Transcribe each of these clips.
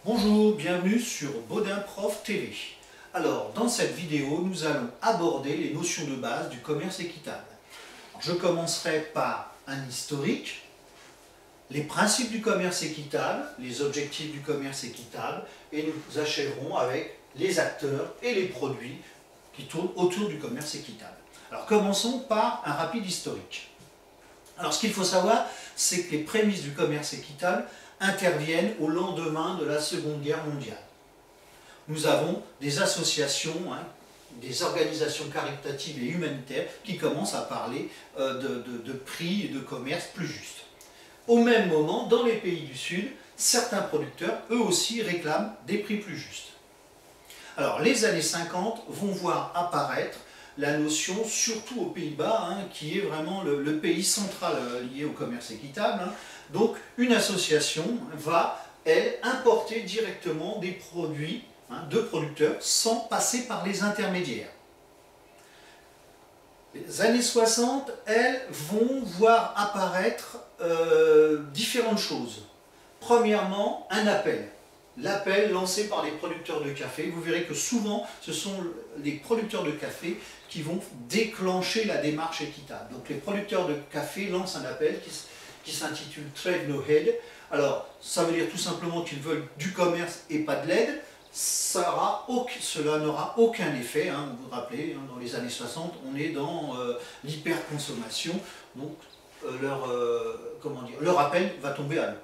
Bonjour, bienvenue sur Baudin Prof TV. Alors, dans cette vidéo, nous allons aborder les notions de base du commerce équitable. Alors, je commencerai par un historique, les principes du commerce équitable, les objectifs du commerce équitable, et nous achèverons avec les acteurs et les produits qui tournent autour du commerce équitable. Alors, commençons par un rapide historique. Alors, ce qu'il faut savoir, c'est que les prémices du commerce équitable interviennent au lendemain de la Seconde Guerre mondiale. Nous avons des associations, des organisations caritatives et humanitaires qui commencent à parler de prix et de commerce plus juste. Au même moment, dans les pays du Sud, certains producteurs, eux aussi, réclament des prix plus justes. Alors, les années 50 vont voir apparaître la notion, surtout aux Pays-Bas, qui est vraiment le pays central lié au commerce équitable. Donc, une association va, elle, importer directement des produits de producteurs sans passer par les intermédiaires. Les années 60, elles vont voir apparaître différentes choses. Premièrement, un appel. L'appel lancé par les producteurs de café. Vous verrez que souvent, ce sont les producteurs de café qui vont déclencher la démarche équitable. Donc les producteurs de café lancent un appel qui s'intitule Trade No Aid. Alors, ça veut dire tout simplement qu'ils veulent du commerce et pas de l'aide. Cela n'aura aucun effet. Vous vous rappelez, dans les années 60, on est dans l'hyperconsommation. Donc, leur appel va tomber à l'eau.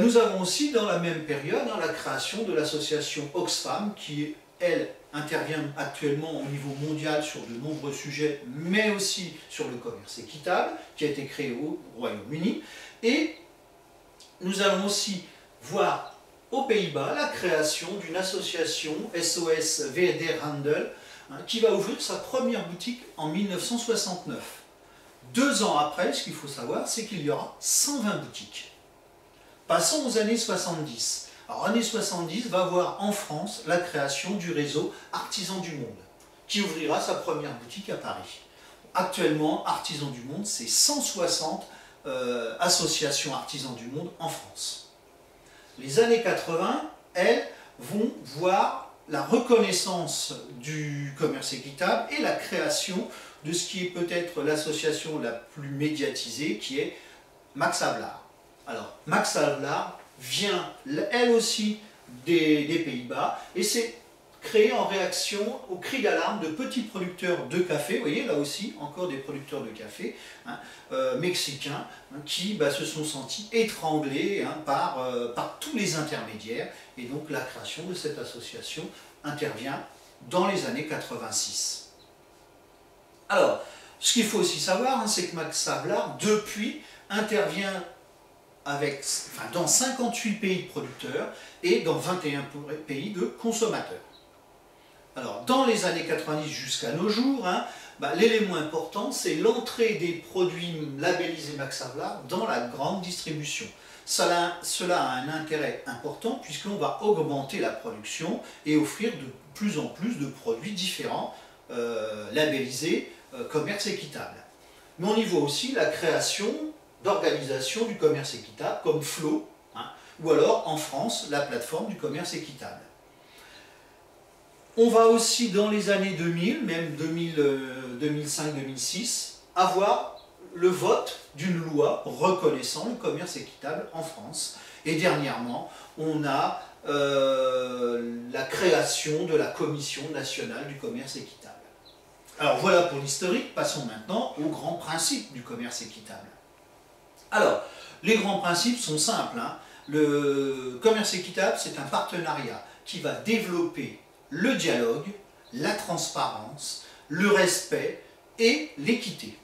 Nous avons aussi dans la même période la création de l'association Oxfam qui, elle, intervient actuellement au niveau mondial sur de nombreux sujets, mais aussi sur le commerce équitable, qui a été créé au Royaume-Uni. Et nous allons aussi voir aux Pays-Bas la création d'une association SOS Wederhandel qui va ouvrir sa première boutique en 1969. 2 ans après, ce qu'il faut savoir, c'est qu'il y aura 120 boutiques. Passons aux années 70. Alors, années 70 va voir en France la création du réseau Artisans du Monde, qui ouvrira sa première boutique à Paris. Actuellement, Artisans du Monde, c'est 160 associations Artisans du Monde en France. Les années 80, elles vont voir la reconnaissance du commerce équitable et la création de ce qui est peut-être l'association la plus médiatisée, qui est Max Havelaar. Alors, Max Havelaar vient, elle aussi, des Pays-Bas, et c'est créé en réaction au cri d'alarme de petits producteurs de café, vous voyez, là aussi, encore des producteurs de café, mexicains, qui se sont sentis étranglés par tous les intermédiaires, et donc la création de cette association intervient dans les années 86. Alors, ce qu'il faut aussi savoir, c'est que Max Havelaar, depuis, intervient dans 58 pays de producteurs et dans 21 pays de consommateurs. Alors, dans les années 90 jusqu'à nos jours, l'élément important, c'est l'entrée des produits labellisés Max Havelaar dans la grande distribution. Cela a un intérêt important puisqu'on va augmenter la production et offrir de plus en plus de produits différents labellisés commerce équitable. Mais on y voit aussi la création d'organisations du commerce équitable comme Flow, ou alors en France la plateforme du commerce équitable. On va aussi dans les années 2000, même 2005-2006, avoir le vote d'une loi reconnaissant le commerce équitable en France. Et dernièrement, on a la création de la Commission nationale du commerce équitable. Alors voilà pour l'historique, passons maintenant aux grands principes du commerce équitable. Alors, les grands principes sont simples. Le commerce équitable, c'est un partenariat qui va développer le dialogue, la transparence, le respect et l'équité.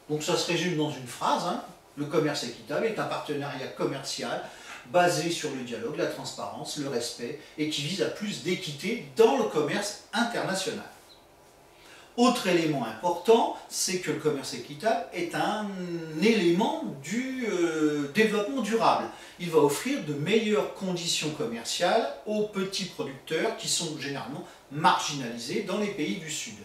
Donc ça se résume dans une phrase. Le commerce équitable est un partenariat commercial basé sur le dialogue, la transparence, le respect et qui vise à plus d'équité dans le commerce international. Autre élément important, c'est que le commerce équitable est un élément du développement durable. Il va offrir de meilleures conditions commerciales aux petits producteurs qui sont généralement marginalisés dans les pays du Sud.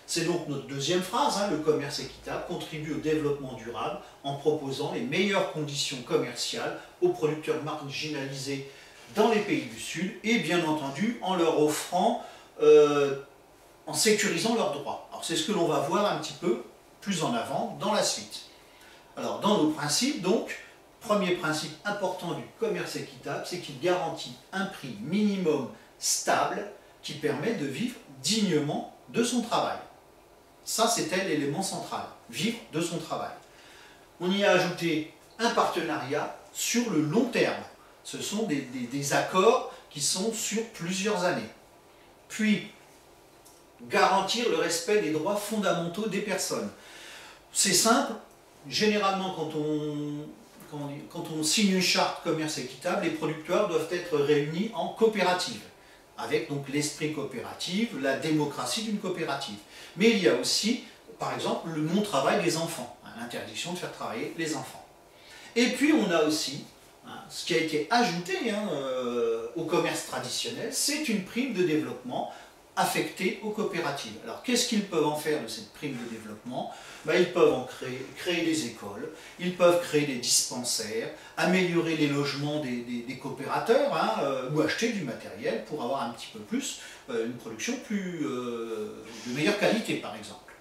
C'est donc notre deuxième phrase, le commerce équitable contribue au développement durable en proposant les meilleures conditions commerciales aux producteurs marginalisés dans les pays du Sud et bien entendu en leur offrant, en sécurisant leurs droits. Alors c'est ce que l'on va voir un petit peu plus en avant dans la suite. Alors dans nos principes donc, premier principe important du commerce équitable, c'est qu'il garantit un prix minimum stable qui permet de vivre dignement de son travail. Ça c'était l'élément central, vivre de son travail. On y a ajouté un partenariat sur le long terme. Ce sont des accords qui sont sur plusieurs années. Puis, garantir le respect des droits fondamentaux des personnes. C'est simple, généralement quand on signe une charte commerce équitable, les producteurs doivent être réunis en coopérative, avec donc l'esprit coopératif, la démocratie d'une coopérative. Mais il y a aussi, par exemple, le non-travail des enfants, l'interdiction de faire travailler les enfants. Et puis on a aussi, ce qui a été ajouté au commerce traditionnel, c'est une prime de développement affectée aux coopératives. Alors qu'est-ce qu'ils peuvent en faire de cette prime de développement? Ils peuvent en créer des écoles, ils peuvent créer des dispensaires, améliorer les logements des coopérateurs, ou acheter du matériel pour avoir un petit peu plus, une production de meilleure qualité par exemple.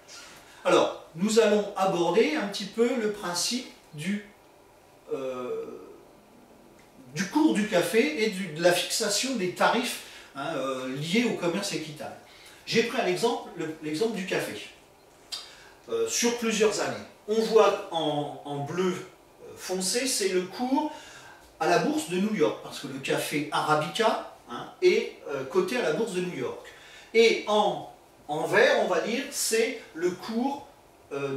Alors, nous allons aborder un petit peu le principe du cours du café et de la fixation des tarifs liés au commerce équitable. J'ai pris l'exemple du café. Sur plusieurs années. On voit en bleu foncé, c'est le cours à la bourse de New York, parce que le café Arabica est coté à la bourse de New York. Et en vert, on va dire, c'est le cours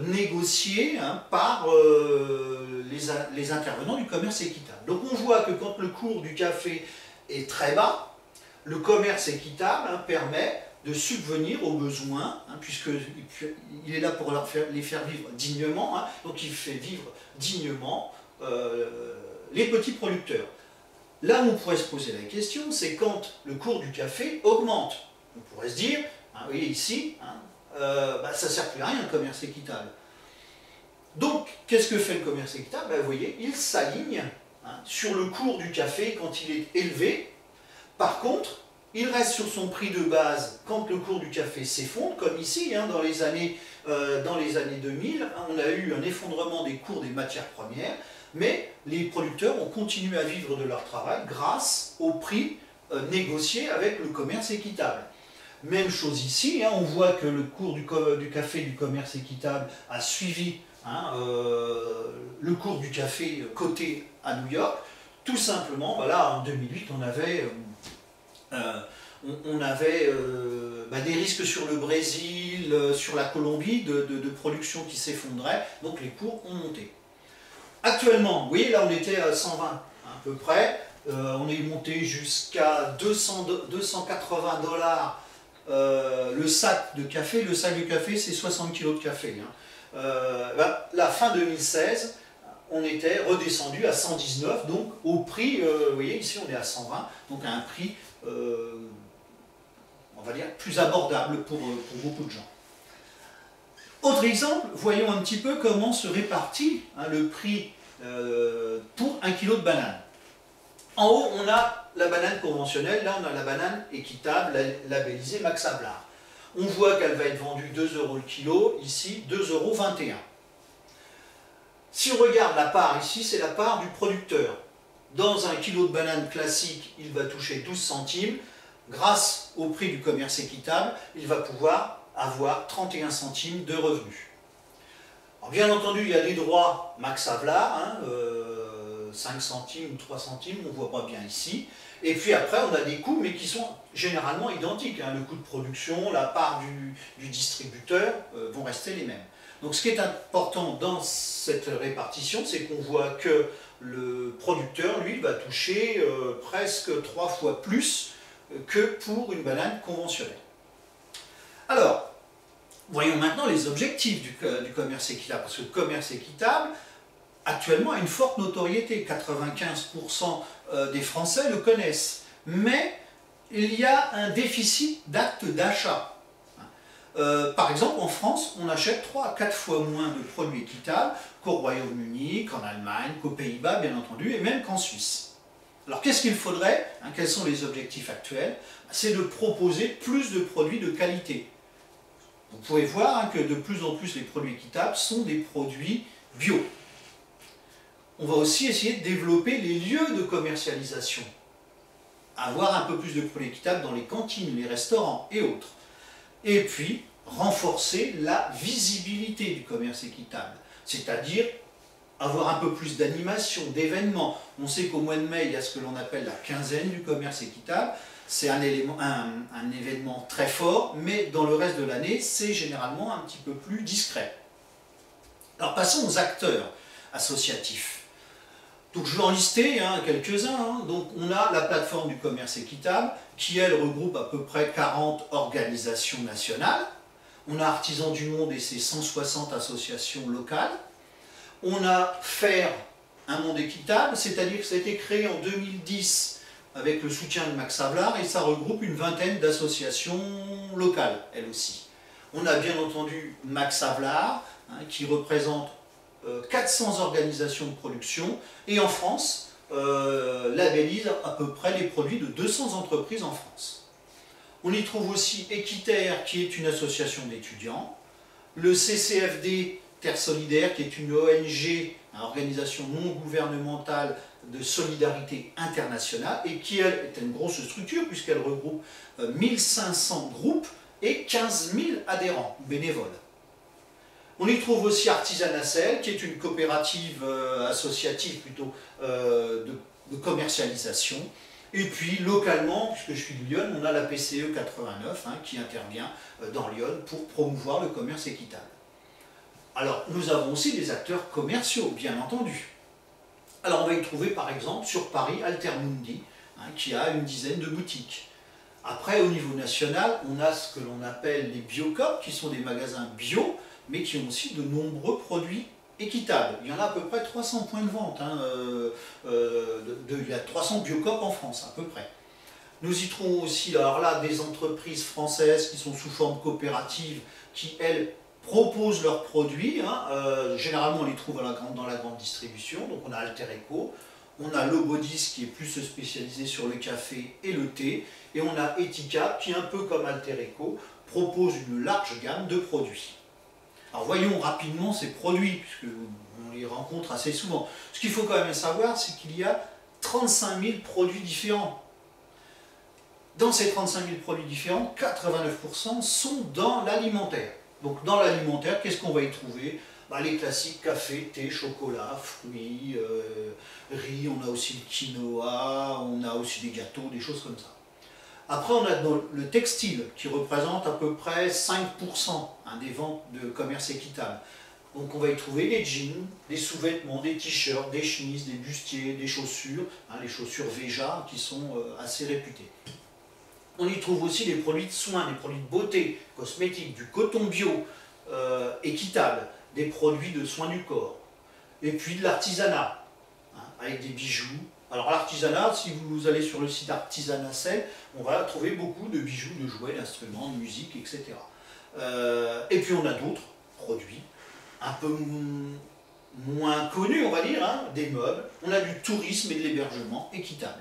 négocié par les intervenants du commerce équitable. Donc on voit que quand le cours du café est très bas, le commerce équitable permet de subvenir aux besoins, puisqu'il est là pour les faire vivre dignement, donc il fait vivre dignement les petits producteurs. Là où on pourrait se poser la question, c'est quand le cours du café augmente. On pourrait se dire, vous voyez ici, ça ne sert plus à rien le commerce équitable. Donc, qu'est-ce que fait le commerce équitable? Vous voyez, il s'aligne sur le cours du café quand il est élevé. Par contre, il reste sur son prix de base quand le cours du café s'effondre, comme ici, dans les années 2000, on a eu un effondrement des cours des matières premières, mais les producteurs ont continué à vivre de leur travail grâce au prix négocié avec le commerce équitable. Même chose ici, on voit que le cours du café du commerce équitable a suivi le cours du café coté à New York. Tout simplement, en 2008, on avait des risques sur le Brésil, sur la Colombie, de production qui s'effondrait, donc les cours ont monté. Actuellement, vous voyez, là on était à 120 à peu près, on est monté jusqu'à 280 $ le sac de café. Le sac de café, c'est 60 kg de café. La fin 2016, on était redescendu à 119, donc au prix, vous voyez, ici on est à 120, donc à un prix, on va dire, plus abordable pour beaucoup de gens. Autre exemple, voyons un petit peu comment se répartit le prix pour 1 kg de banane. En haut, on a la banane conventionnelle, là on a la banane équitable, labellisée Max Havelaar. On voit qu'elle va être vendue 2 € le kilo, ici 2,21 €. Si on regarde la part ici, c'est la part du producteur. Dans un kilo de banane classique, il va toucher 12 centimes. Grâce au prix du commerce équitable, il va pouvoir avoir 31 centimes de revenus. Alors, bien entendu, il y a des droits Max Havelaar, 5 centimes ou 3 centimes, on ne voit pas bien ici. Et puis après, on a des coûts, mais qui sont généralement identiques. Le coût de production, la part du distributeur vont rester les mêmes. Donc ce qui est important dans cette répartition, c'est qu'on voit que le producteur, lui, va toucher presque 3 fois plus que pour une banane conventionnelle. Alors, voyons maintenant les objectifs du commerce équitable, parce que le commerce équitable, actuellement, a une forte notoriété. 95% des Français le connaissent. Mais il y a un déficit d'actes d'achat. Par exemple, en France, on achète 3 à 4 fois moins de produits équitables qu'au Royaume-Uni, qu'en Allemagne, qu'aux Pays-Bas, bien entendu, et même qu'en Suisse. Alors qu'est-ce qu'il faudrait, hein, quels sont les objectifs actuels? C'est de proposer plus de produits de qualité. Vous pouvez voir hein, que de plus en plus les produits équitables sont des produits bio. On va aussi essayer de développer les lieux de commercialisation. Avoir un peu plus de produits équitables dans les cantines, les restaurants et autres. Et puis, renforcer la visibilité du commerce équitable. C'est-à-dire avoir un peu plus d'animation, d'événements. On sait qu'au mois de mai, il y a ce que l'on appelle la quinzaine du commerce équitable. C'est un événement très fort, mais dans le reste de l'année, c'est généralement un petit peu plus discret. Alors passons aux acteurs associatifs. Donc je vais en lister hein, quelques-uns. Hein. Donc on a la plateforme du commerce équitable, qui elle regroupe à peu près 40 organisations nationales. On a Artisans du Monde et ses 160 associations locales. On a Faire un monde équitable, c'est-à-dire que ça a été créé en 2010 avec le soutien de Max Havelaar et ça regroupe une vingtaine d'associations locales, elles aussi. On a bien entendu Max Havelaar, hein, qui représente 400 organisations de production et en France, labellise à peu près les produits de 200 entreprises en France. On y trouve aussi Équiterre, qui est une association d'étudiants, le CCFD, Terre Solidaire, qui est une ONG, une organisation non gouvernementale de solidarité internationale, et qui, elle, est une grosse structure, puisqu'elle regroupe 1500 groupes et 15 000 adhérents bénévoles. On y trouve aussi Artisanacel, qui est une coopérative associative plutôt de commercialisation. Et puis localement, puisque je suis de Lyon, on a la PCE 89 hein, qui intervient dans Lyon pour promouvoir le commerce équitable. Alors nous avons aussi des acteurs commerciaux, bien entendu. Alors on va y trouver par exemple sur Paris Altermundi, hein, qui a une dizaine de boutiques. Après au niveau national, on a ce que l'on appelle les Biocoop, qui sont des magasins bio, mais qui ont aussi de nombreux produits équitables. Il y en a à peu près 300 points de vente, hein, il y a 300 Biocoop en France à peu près. Nous y trouvons aussi alors là, des entreprises françaises qui sont sous forme coopérative, qui elles proposent leurs produits. Hein, généralement on les trouve dans la grande distribution, donc on a Alter Eco, on a Lobodis qui est plus spécialisé sur le café et le thé, et on a Etika qui, un peu comme Alter Eco, propose une large gamme de produits. Alors voyons rapidement ces produits, puisqu'on les rencontre assez souvent. Ce qu'il faut quand même savoir, c'est qu'il y a 35 000 produits différents. Dans ces 35 000 produits différents, 89% sont dans l'alimentaire. Donc dans l'alimentaire, qu'est-ce qu'on va y trouver? Les classiques café, thé, chocolat, fruits, riz, on a aussi le quinoa, on a aussi des gâteaux, des choses comme ça. Après, on a le textile qui représente à peu près 5% hein, des ventes de commerce équitable. Donc on va y trouver des jeans, des sous-vêtements, des t-shirts, des chemises, des bustiers, des chaussures, hein, les chaussures Veja qui sont assez réputées. On y trouve aussi des produits de soins, des produits de beauté, cosmétiques, du coton bio, équitable, des produits de soins du corps. Et puis de l'artisanat, hein, avec des bijoux. Alors l'artisanat, si vous allez sur le site Artisanacel, on va trouver beaucoup de bijoux, de jouets, d'instruments, de musique, etc. Et puis on a d'autres produits, un peu moins connus, on va dire, hein, des meubles. On a du tourisme et de l'hébergement équitable.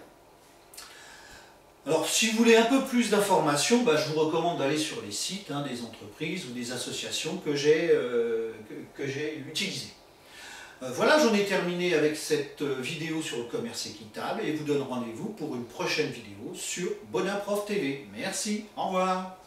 Alors si vous voulez un peu plus d'informations, je vous recommande d'aller sur les sites hein, des entreprises ou des associations que j'ai utilisées. Voilà, j'en ai terminé avec cette vidéo sur le commerce équitable et vous donne rendez-vous pour une prochaine vidéo sur Bonin Prof TV. Merci, au revoir.